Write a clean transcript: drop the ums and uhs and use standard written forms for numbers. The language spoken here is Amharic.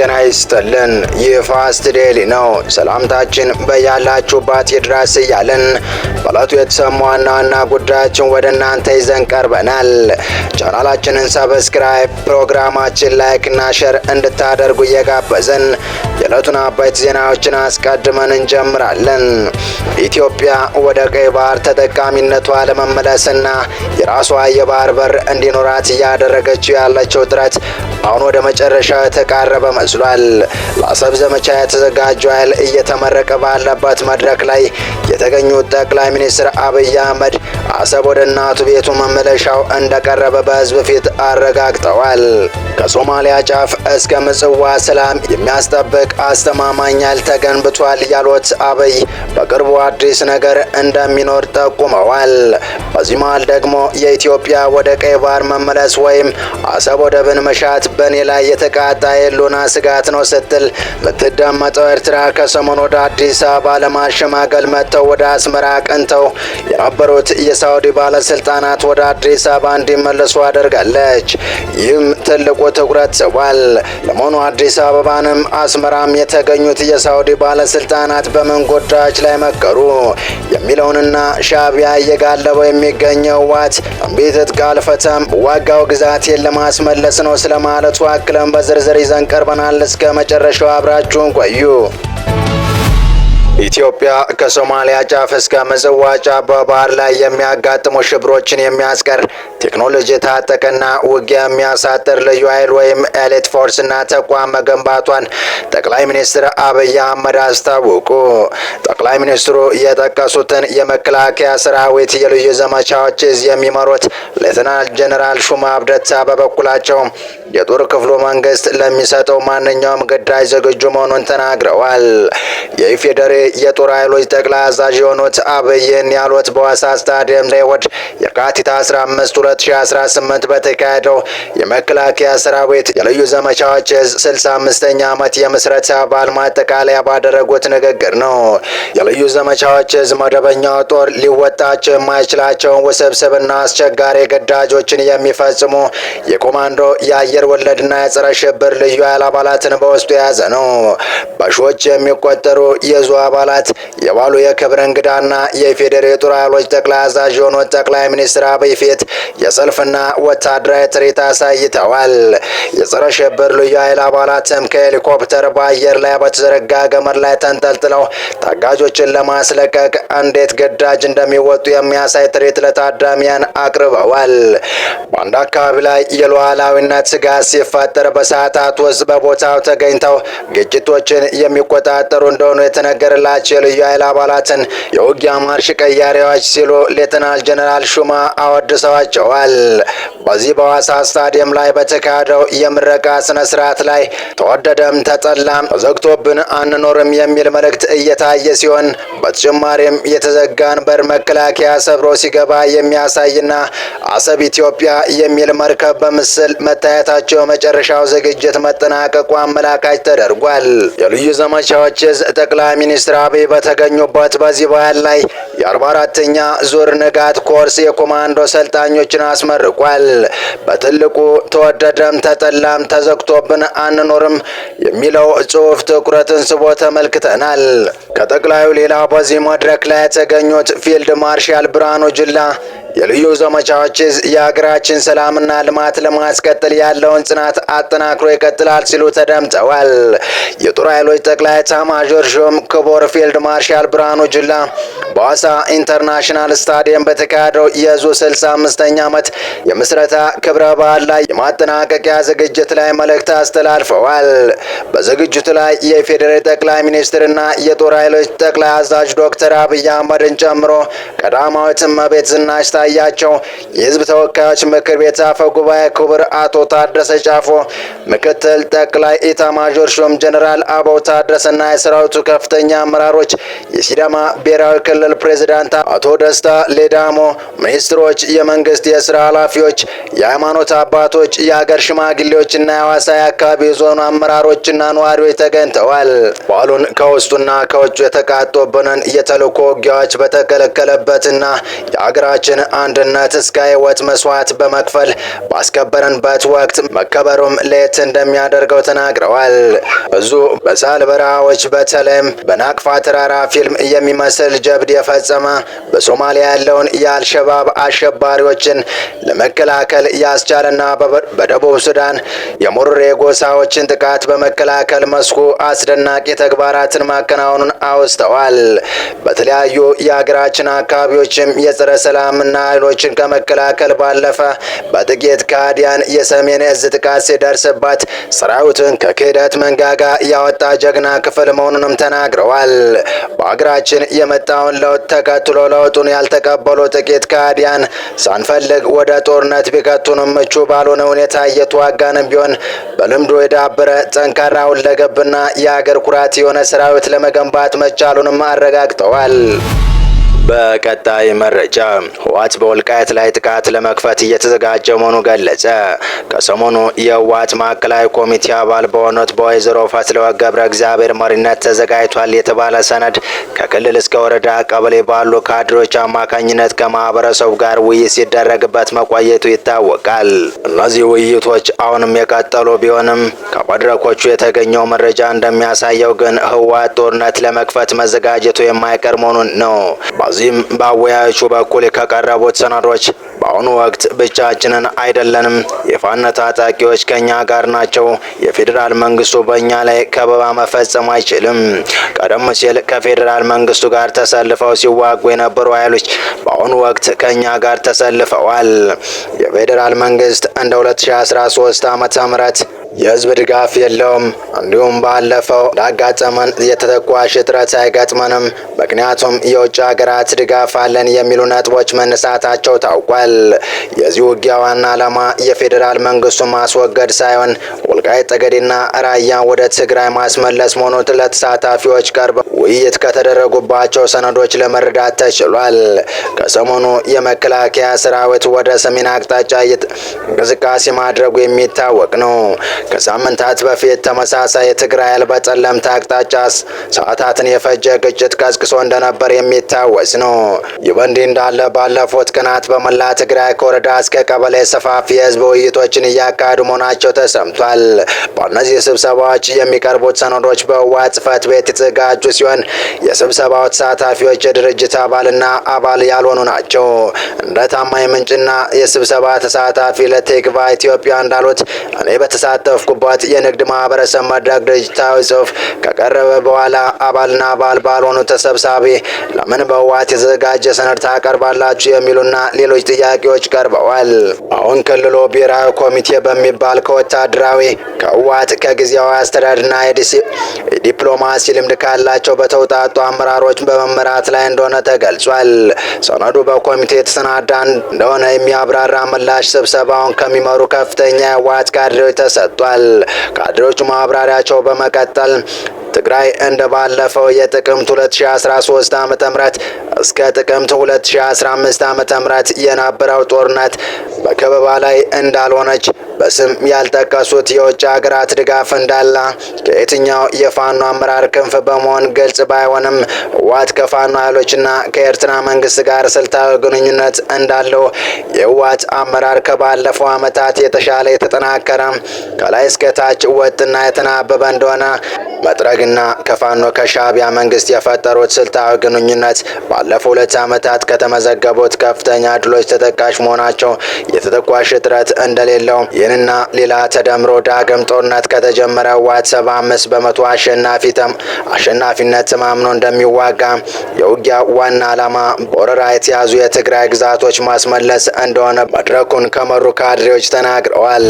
ጤና ይስጥልን። ይህ ፋስት ዴይሊ ነው። ሰላምታችን በያላችሁበት ይድረስ እያልን በዕለቱ የተሰሙ ዋና ዋና ጉዳዮችን ወደ እናንተ ይዘን ቀርበናል። ቻናላችንን ሰብስክራይብ፣ ፕሮግራማችን ላይክ እና ሼር እንድታደርጉ እየጋበዝን የዕለቱን አበይት ዜናዎችን አስቀድመን እንጀምራለን። ኢትዮጵያ ወደ ቀይ ባህር ተጠቃሚነቷ ለመመለስና የራሷ የባህር በር እንዲኖራት እያደረገችው ያለችው ጥረት አሁን ወደ መጨረሻው የተቃረበ መስሏል። ለአሰብ ዘመቻ የተዘጋጀው ኃይል እየተመረቀ ባለበት መድረክ ላይ የተገኙት ጠቅላይ ሚኒስትር አብይ አህመድ አሰብ ወደ እናቱ ቤቱ መመለሻው እንደቀረበ በሕዝብ ፊት አረጋግጠዋል። ከሶማሊያ ጫፍ እስከ ምጽዋ ሰላም የሚያስጠብቅ አስተማማኝ ኃይል ተገንብቷል ያሉት አብይ በቅርቡ አዲስ ነገር እንደሚኖር ጠቁመዋል። በዚህ መሃል ደግሞ የኢትዮጵያ ወደ ቀይ ባህር መመለስ ወይም አሰብ ወደብን መሻት በእኔ ላይ የተቃጣ የህልውና ስጋት ነው ስትል የምትደመጠው ኤርትራ ከሰሞኑ ወደ አዲስ አበባ ለማሸማገል መጥተው ወደ አስመራ አቅንተው የነበሩት የሳውዲ ባለስልጣናት ወደ አዲስ አበባ እንዲመለሱ አድርጋለች። ይህም ትልቁ ትኩረት ስቧል። ለመሆኑ አዲስ አበባንም አስመራም የተገኙት የሳውዲ ባለስልጣናት በምን ጉዳዮች ላይ መከሩ የሚለውንና ሻዕቢያ እየጋለበው የሚገኘው ዋት እምቢት ቃል ፈተም ዋጋው ግዛቴን ለማስመለስ ነው ስለማለቱ አክለን በዝርዝር ይዘን ቀርበናል። እስከ መጨረሻው አብራችሁን ቆዩ። ኢትዮጵያ ከሶማሊያ ጫፍ እስከ ምጽዋ ጫፍ በባህር ላይ የሚያጋጥሙ ሽብሮችን የሚያስቀር ቴክኖሎጂ የታጠቀና ውጊያ የሚያሳጥር ልዩ ኃይል ወይም ኤሊት ፎርስና ተቋም መገንባቷን ጠቅላይ ሚኒስትር አብይ አህመድ አስታወቁ። ጠቅላይ ሚኒስትሩ የጠቀሱትን የመከላከያ ሰራዊት የልዩ ዘመቻዎች እዝ የሚመሩት ሌተናል ጀነራል ሹማ አብደታ በበኩላቸው የጦር ክፍሉ መንግስት ለሚሰጠው ማንኛውም ግዳጅ ዝግጁ መሆኑን ተናግረዋል። የኢፌዴሪ የጦር ኃይሎች ጠቅላይ አዛዥ የሆኑት አብይን ያሉት በዋሳ ስታዲየም ላይ እሁድ የካቲት 15 2018 በተካሄደው የመከላከያ ሰራዊት የልዩ ዘመቻዎች 65ኛ ዓመት የምስረታ በዓል ማጠቃለያ ባደረጉት ንግግር ነው። የልዩ ዘመቻዎች መደበኛው ጦር ሊወጣቸው የማይችላቸውን ውስብስብና አስቸጋሪ ግዳጆችን የሚፈጽሙ የኮማንዶ የአየር ወለድና የጸረ ሽብር ልዩ ኃይል አባላትን በውስጡ የያዘ ነው። በሺዎች የሚቆጠሩ የዙ አባላት የባሉ የክብር እንግዳና የኢፌዴሪ የጦር ኃይሎች ጠቅላይ አዛዥ የሆኑት ጠቅላይ ሚኒስትር አብይ ፊት የሰልፍና ወታደራዊ ትርኢት አሳይተዋል። የጸረ ሽብር ልዩ ኃይል አባላትም ከሄሊኮፕተር በአየር ላይ በተዘረጋ ገመድ ላይ ተንጠልጥለው ታጋጆችን ለማስለቀቅ እንዴት ግዳጅ እንደሚወጡ የሚያሳይ ትርኢት ለታዳሚያን አቅርበዋል። በአንድ አካባቢ ላይ የሉዓላዊነት ስጋት ሲፈጠር በሰዓታት ውስጥ በቦታው ተገኝተው ግጭቶችን የሚቆጣጠሩ እንደሆኑ የተነገረላቸው የልዩ ኃይል አባላትን የውጊያ ማርሽ ቀያሪዎች ሲሉ ሌተናል ጀነራል ሹማ አወድሰዋቸዋል። በዚህ በዋሳ ስታዲየም ላይ በተካሄደው የምረቃ ስነ ስርዓት ላይ ተወደደም ተጠላም ተዘግቶብን አንኖርም የሚል መልእክት እየታየ ሲሆን በተጨማሪም የተዘጋን በር መከላከያ ሰብሮ ሲገባ የሚያሳይና አሰብ ኢትዮጵያ የሚል መርከብ በምስል መታየታቸው መጨረሻው ዝግጅት መጠናቀቁ አመላካች ተደርጓል። የልዩ ዘመቻዎች ጠቅላይ ሚኒስትር አብይ በተገኙበት በዚህ በዓል ላይ የ44ኛ ዙር ንጋት ኮርስ የኮማንዶ ሰልጣኞችን አስመርቋል። በትልቁ ተወደደም ተጠላም ተዘግቶብን አንኖርም የሚለው ጽሑፍ ትኩረትን ስቦ ተመልክተናል። ከጠቅላዩ ሌላ በዚህ መድረክ ላይ የተገኙት ፊልድ ማርሻል ብርሃኑ ጁላ የልዩ ዘመቻዎች የሀገራችን ሰላምና ልማት ለማስቀጠል ያለውን ጽናት አጠናክሮ ይቀጥላል ሲሉ ተደምጠዋል። የጦር ኃይሎች ጠቅላይ ኤታማዦር ሹም ክቡር ፊልድ ማርሻል ብርሃኑ ጁላ በዋሳ ኢንተርናሽናል ስታዲየም በተካሄደው የዙ 65ኛ ዓመት የምስረታ ክብረ በዓል ላይ የማጠናቀቂያ ዝግጅት ላይ መልእክት አስተላልፈዋል። በዝግጅቱ ላይ የኢፌዴሪ ጠቅላይ ሚኒስትርና የጦር ኃይሎች ጠቅላይ አዛዥ ዶክተር አብይ አህመድን ጨምሮ ቀዳማዊት እመቤት ዝናሽ ታያቸው፣ የህዝብ ተወካዮች ምክር ቤት አፈ ጉባኤ ክቡር አቶ ታደሰ ጫፎ፣ ምክትል ጠቅላይ ኤታማዦር ሹም ጀነራል አበባው ታደሰና የሰራዊቱ ከፍተኛ አመራሮች፣ የሲዳማ ብሔራዊ ክልል ፕሬዝዳንት አቶ ደስታ ሌዳሞ፣ ሚኒስትሮች፣ የመንግስት የስራ ኃላፊዎች፣ የሃይማኖት አባቶች፣ የሀገር ሽማግሌዎችና የሐዋሳ የአካባቢ ዞን አመራሮችና ነዋሪዎች ተገኝተዋል። በዓሉን ከውስጡና ከውጭ የተቃጦብንን የተልዕኮ ውጊያዎች በተከለከለበትና የሀገራችን አንድነት እስከ ሕይወት መስዋዕት በመክፈል ባስከበረንበት ወቅት መከበሩም ለየት እንደሚያደርገው ተናግረዋል። ብዙ በሳህል በረሃዎች በተለይም በናቅፋ ተራራ ፊልም የሚመስል ጀብድ የፈጸመ በሶማሊያ ያለውን የአልሸባብ አሸባሪዎችን ለመከላከል ያስቻለና በደቡብ ሱዳን የሙርሬ ጎሳዎችን ጥቃት በመከላከል መስኩ አስደናቂ ተግባራትን ማከናወኑን አውስተዋል። በተለያዩ የሀገራችን አካባቢዎችም የጸረ ሰላምና ኃይሎችን ከመከላከል ባለፈ በጥቂት ከሃዲያን የሰሜን እዝ ጥቃት ሲደርስባት ሰራዊቱን ከክህደት መንጋጋ ያወጣ ጀግና ክፍል መሆኑንም ተናግረዋል። በሀገራችን የመጣውን ለውጥ ተከትሎ ለውጡን ያልተቀበሉ ጥቂት ከሃዲያን ሳንፈልግ ወደ ጦርነት ቢከቱንም ምቹ ባልሆነ ሁኔታ እየተዋጋንም ቢሆን በልምዶ የዳበረ ጠንካራ ሁለገብና የሀገር ኩራት የሆነ ሰራዊት ለመገንባት መቻሉንም አረጋግጠዋል። በቀጣይ መረጃ ህወሓት በወልቃይት ላይ ጥቃት ለመክፈት እየተዘጋጀ መሆኑ ገለጸ። ከሰሞኑ የህወሓት ማዕከላዊ ኮሚቴ አባል በሆኑት በወይዘሮ ፈትለወርቅ ገብረ እግዚአብሔር መሪነት ተዘጋጅቷል የተባለ ሰነድ ከክልል እስከ ወረዳ ቀበሌ ባሉ ካድሬዎች አማካኝነት ከማህበረሰቡ ጋር ውይይት ሲደረግበት መቆየቱ ይታወቃል። እነዚህ ውይይቶች አሁንም የቀጠሉ ቢሆንም ከመድረኮቹ የተገኘው መረጃ እንደሚያሳየው ግን ህወሓት ጦርነት ለመክፈት መዘጋጀቱ የማይቀር መሆኑን ነው። በዚህም በአወያዮቹ በኩል ከቀረቡት ሰነዶች በአሁኑ ወቅት ብቻችንን አይደለንም፣ የፋኖ ታጣቂዎች ከኛ ጋር ናቸው፣ የፌዴራል መንግስቱ በእኛ ላይ ከበባ መፈጸም አይችልም። ቀደም ሲል ከፌዴራል መንግስቱ ጋር ተሰልፈው ሲዋጉ የነበሩ ኃይሎች በአሁኑ ወቅት ከኛ ጋር ተሰልፈዋል። የፌዴራል መንግስት እንደ 2013 ዓ.ም የህዝብ ድጋፍ የለውም። እንዲሁም ባለፈው ላጋጠመን የተተኳሽ እጥረት አይገጥመንም፣ ምክንያቱም የውጭ ሀገራት ድጋፍ አለን የሚሉ ነጥቦች መነሳታቸው ታውቋል። የዚህ ውጊያ ዋና ዓላማ የፌዴራል መንግስቱን ማስወገድ ሳይሆን ወልቃይት ጠገዴና ራያ ወደ ትግራይ ማስመለስ መሆኑ ለተሳታፊዎች ቀርበው ውይይት ከተደረጉባቸው ሰነዶች ለመረዳት ተችሏል። ከሰሞኑ የመከላከያ ሰራዊት ወደ ሰሜን አቅጣጫ እንቅስቃሴ ማድረጉ የሚታወቅ ነው። ከሳምንታት በፊት ተመሳሳይ የትግራይ ኃይል በጠለምት አቅጣጫ ሰዓታትን የፈጀ ግጭት ቀስቅሶ እንደነበር የሚታወስ ነው። ይህ በእንዲህ እንዳለ ባለፉት ቀናት በመላ ትግራይ ከወረዳ እስከ ቀበሌ ሰፋፊ የህዝብ ውይይቶችን እያካሄዱ መሆናቸው ተሰምቷል። በእነዚህ ስብሰባዎች የሚቀርቡት ሰነዶች በህወሓት ጽሕፈት ቤት የተዘጋጁ ሲሆን የስብሰባው ተሳታፊዎች የድርጅት አባልና አባል ያልሆኑ ናቸው። እንደ ታማኝ ምንጭና የስብሰባ ተሳታፊ ለቴክቫ ኢትዮጵያ እንዳሉት እኔ በተሳተፍኩበት የንግድ ማህበረሰብ መድረክ ድርጅታዊ ጽሑፍ ከቀረበ በኋላ አባልና አባል ባልሆኑ ተሰብሳቢ ለምን በህወሓት የተዘጋጀ ሰነድ ታቀርባላችሁ የሚሉና ሌሎች ጥያቄዎች ቀርበዋል። አሁን ክልሉ ብሔራዊ ኮሚቴ በሚባል ከወታደራዊ ከህወሓት ከጊዜያዊ አስተዳደርና የዲፕሎማሲ ልምድ ካላቸው በተውጣጡ አመራሮች በመመራት ላይ እንደሆነ ተገልጿል። ሰነዱ በኮሚቴ የተሰናዳ እንደሆነ የሚያብራራ ምላሽ ስብሰባውን ከሚመሩ ከፍተኛ የህወሓት ካድሬዎች ተሰጥቷል። ካድሬዎቹ ማብራሪያቸው በመቀጠል ትግራይ እንደ ባለፈው የጥቅምት 2013 ዓ.ም እስከ ጥቅምት 2015 ዓ.ም የነበረው ጦርነት በከበባ ላይ እንዳልሆነች በስም ያልጠቀሱት የውጭ ሀገራት ድጋፍ እንዳለ ከየትኛው የፋኖ አመራር ክንፍ በመሆን ግልጽ ባይሆንም ህወሓት ከፋኖ ኃይሎችና ከኤርትራ መንግስት ጋር ስልታዊ ግንኙነት እንዳለው የህወሓት አመራር ከባለፈው ዓመታት የተሻለ የተጠናከረ ከላይ እስከ ታች ወጥና የተናበበ እንደሆነ መጥረግና ከፋኖ ከሻዕቢያ መንግስት የፈጠሩት ስልታዊ ግንኙነት ባለፉት 2 ዓመታት ከተመዘገቡት ከፍተኛ ድሎች ተጠቃሽ መሆናቸው የተተኳሽ እጥረት እንደሌለው ይህንና ሌላ ተደምሮ ዳግም ጦርነት ከተጀመረ ህወሓት 75 በመቶ አሸናፊነት ተማምኖ እንደሚዋጋ የውጊያ ዋና ዓላማ በወረራ የተያዙ የትግራይ ግዛቶች ማስመለስ እንደሆነ መድረኩን ከመሩ ካድሬዎች ተናግረዋል።